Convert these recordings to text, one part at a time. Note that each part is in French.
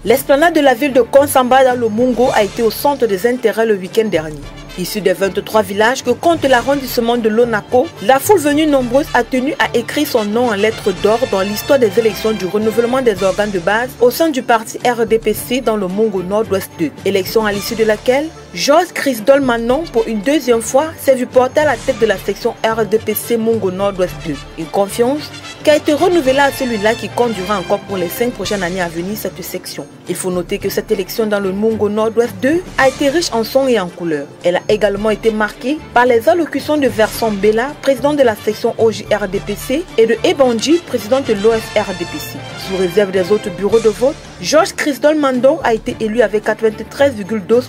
L'esplanade de la ville de Konsamba dans le Mungo a été au centre des intérêts le week-end dernier. Issu des 23 villages que compte l'arrondissement de Lonako, la foule venue nombreuse a tenu à écrire son nom en lettres d'or dans l'histoire des élections du renouvellement des organes de base au sein du parti RDPC dans le Mungo Nord-Ouest 2. Élection à l'issue de laquelle Georges Crisdol Manon, pour une deuxième fois, s'est vu porter à la tête de la section RDPC Mungo Nord-Ouest 2. Une confiance qui a été renouvelée à celui-là qui conduira encore pour les 5 prochaines années à venir cette section. Il faut noter que cette élection dans le Mungo Nord-Ouest 2 a été riche en sons et en couleurs. Elle a également été marquée par les allocutions de Verson Bella, président de la section OJ-RDPC, et de Ebandji, président de l'OS-RDPC. Sous réserve des autres bureaux de vote, Georges Crisdol Mandon a été élu avec 93,12%.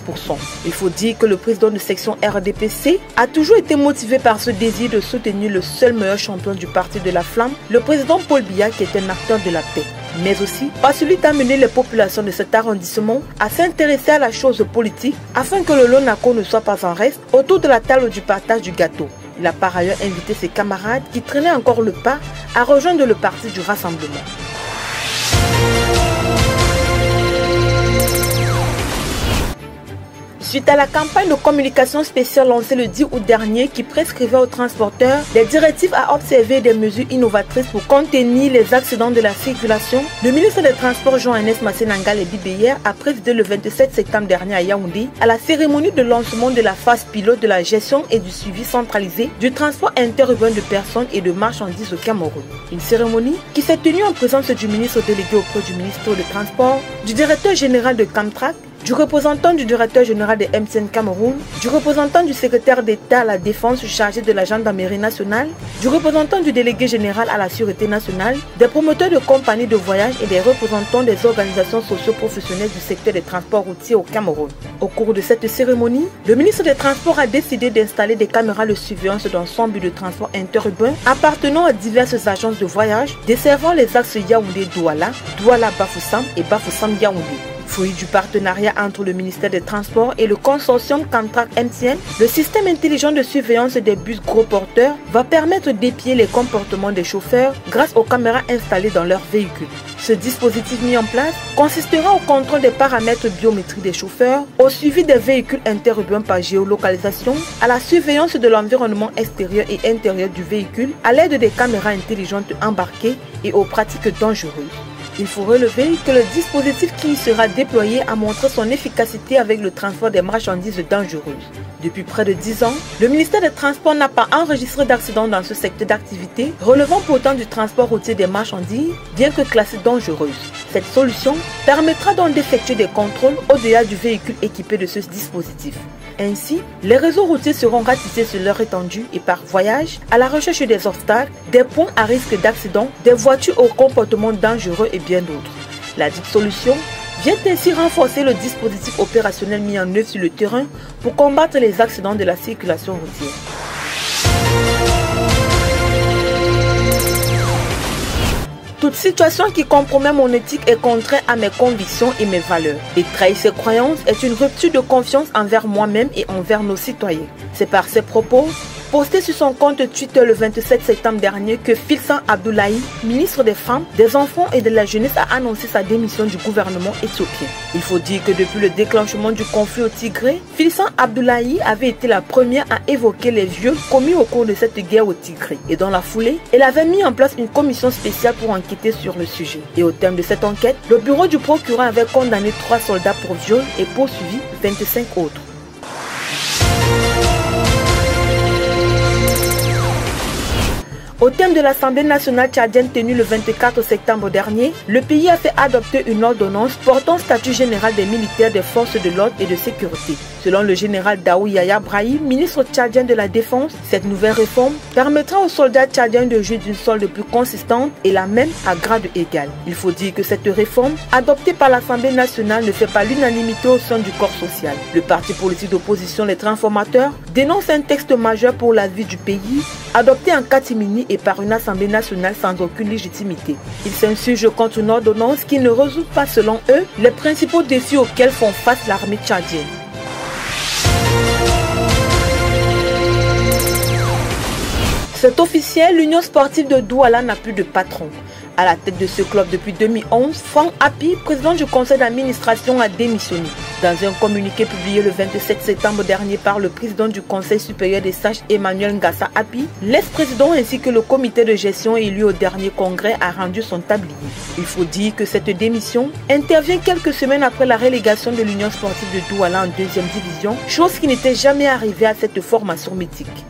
Il faut dire que le président de section RDPC a toujours été motivé par ce désir de soutenir le seul meilleur champion du parti de la Flamme, le président Paul Biya, qui est un acteur de la paix. Mais aussi par celui d'amener les populations de cet arrondissement à s'intéresser à la chose politique afin que le Lonako ne soit pas en reste autour de la table du partage du gâteau. Il a par ailleurs invité ses camarades qui traînaient encore le pas à rejoindre le parti du rassemblement. Suite à la campagne de communication spéciale lancée le 10 août dernier qui prescrivait aux transporteurs des directives à observer des mesures innovatrices pour contenir les accidents de la circulation, le ministre des Transports Jean-Ernest Massénangal Bibeyer a présidé le 27 septembre dernier à Yaoundé à la cérémonie de lancement de la phase pilote de la gestion et du suivi centralisé du transport interurbain de personnes et de marchandises au Cameroun. Une cérémonie qui s'est tenue en présence du ministre délégué auprès du ministre des Transports, du directeur général de Camtrac, du représentant du directeur général de MTN Cameroun, du représentant du secrétaire d'État à la Défense chargé de la gendarmerie nationale, du représentant du délégué général à la Sûreté nationale, des promoteurs de compagnies de voyage et des représentants des organisations socio-professionnelles du secteur des transports routiers au Cameroun. Au cours de cette cérémonie, le ministre des Transports a décidé d'installer des caméras de surveillance dans son but de transport interurbain appartenant à diverses agences de voyage desservant les axes Yaoundé-Douala, Douala-Bafoussam et Bafoussam-Yaoundé. Fruit du partenariat entre le ministère des Transports et le consortium Camtrac MTN, le système intelligent de surveillance des bus gros porteurs va permettre d'épier les comportements des chauffeurs grâce aux caméras installées dans leurs véhicules. Ce dispositif mis en place consistera au contrôle des paramètres biométriques des chauffeurs, au suivi des véhicules interurbains par géolocalisation, à la surveillance de l'environnement extérieur et intérieur du véhicule à l'aide des caméras intelligentes embarquées et aux pratiques dangereuses. Il faut relever que le dispositif qui y sera déployé a montré son efficacité avec le transport des marchandises dangereuses. Depuis près de 10 ans, le ministère des Transports n'a pas enregistré d'accident dans ce secteur d'activité, relevant pourtant du transport routier des marchandises, bien que classée dangereuse. Cette solution permettra donc d'effectuer des contrôles au-delà du véhicule équipé de ce dispositif. Ainsi, les réseaux routiers seront ratissés sur leur étendue et par voyage à la recherche des obstacles, des points à risque d'accident, des voitures au comportement dangereux et bien d'autres. La dite solution vient ainsi renforcer le dispositif opérationnel mis en œuvre sur le terrain pour combattre les accidents de la circulation routière. Toute situation qui compromet mon éthique est contraire à mes convictions et mes valeurs. Et trahir ses croyances est une rupture de confiance envers moi-même et envers nos citoyens. C'est par ces propos posté sur son compte Twitter le 27 septembre dernier que Filsan Abdoulaye, ministre des Femmes, des Enfants et de la Jeunesse, a annoncé sa démission du gouvernement éthiopien. Il faut dire que depuis le déclenchement du conflit au Tigré, Filsan Abdoulaye avait été la première à évoquer les viols commis au cours de cette guerre au Tigré. Et dans la foulée, elle avait mis en place une commission spéciale pour enquêter sur le sujet. Et au terme de cette enquête, le bureau du procureur avait condamné 3 soldats pour viol et poursuivi 25 autres. Au terme de l'Assemblée nationale tchadienne tenue le 24 septembre dernier, le pays a fait adopter une ordonnance portant statut général des militaires des forces de l'ordre et de sécurité. Selon le général Daou Yaya Brahim, ministre tchadien de la Défense, cette nouvelle réforme permettra aux soldats tchadiens de jouir d'une solde plus consistante et la même à grade égal. Il faut dire que cette réforme, adoptée par l'Assemblée nationale, ne fait pas l'unanimité au sein du corps social. Le parti politique d'opposition Les Transformateurs dénonce un texte majeur pour la vie du pays, adopté en catimini et par une Assemblée nationale sans aucune légitimité. Ils s'insurgent contre une ordonnance qui ne résout pas, selon eux, les principaux défis auxquels font face l'armée tchadienne. C'est officiel, l'Union sportive de Douala n'a plus de patron. À la tête de ce club depuis 2011, Franck Hapi, président du conseil d'administration, a démissionné. Dans un communiqué publié le 27 septembre dernier par le président du Conseil supérieur des sages Emmanuel Ngassa Hapi, l'ex-président ainsi que le comité de gestion élu au dernier congrès a rendu son tablier. Il faut dire que cette démission intervient quelques semaines après la relégation de l'Union sportive de Douala en 2e division, chose qui n'était jamais arrivée à cette formation mythique.